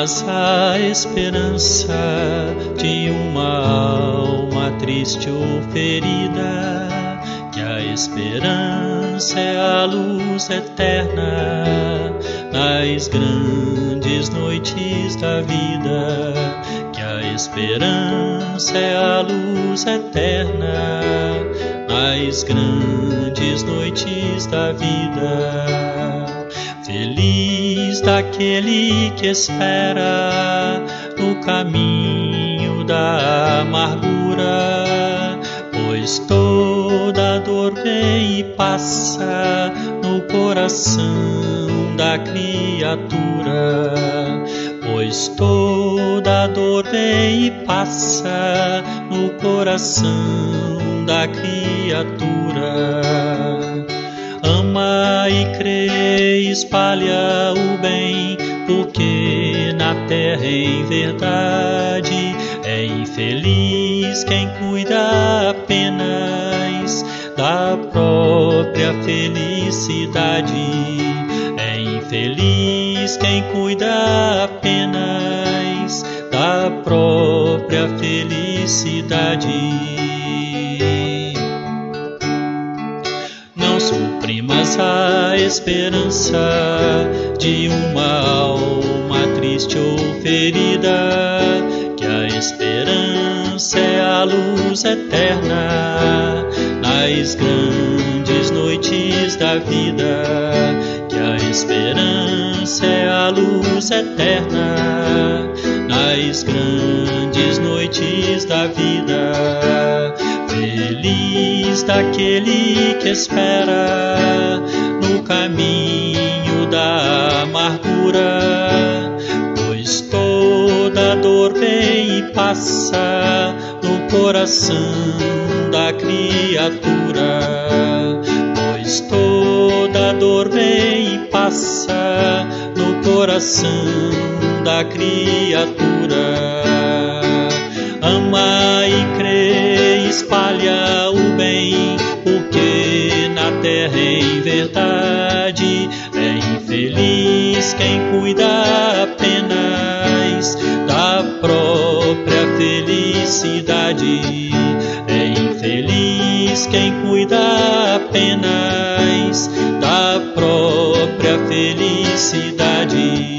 primas a esperança de uma alma triste ou ferida, que a esperança é a luz eterna nas grandes noites da vida, que a esperança é a luz eterna nas grandes noites da vida. Feliz daquele que espera no caminho da amargura, pois toda dor vem e passa no coração da criatura. Pois toda dor vem e passa no coração da criatura. Ama e crê, espalha o bem, porque na terra em verdade é infeliz quem cuida apenas da própria felicidade. É infeliz quem cuida apenas da própria felicidade. Não suprimas a esperança de uma alma triste ou ferida, que a esperança é a luz eterna nas grandes noites da vida, que a esperança é a luz eterna nas grandes noites da vida. Feliz daquele que espera no caminho da amargura, pois toda dor vem e passa no coração da criatura. Pois toda dor vem e passa no coração da criatura. Ama e crê, espalha o bem, porque na terra em verdade é infeliz quem cuida apenas da própria felicidade. É infeliz quem cuida apenas da própria felicidade.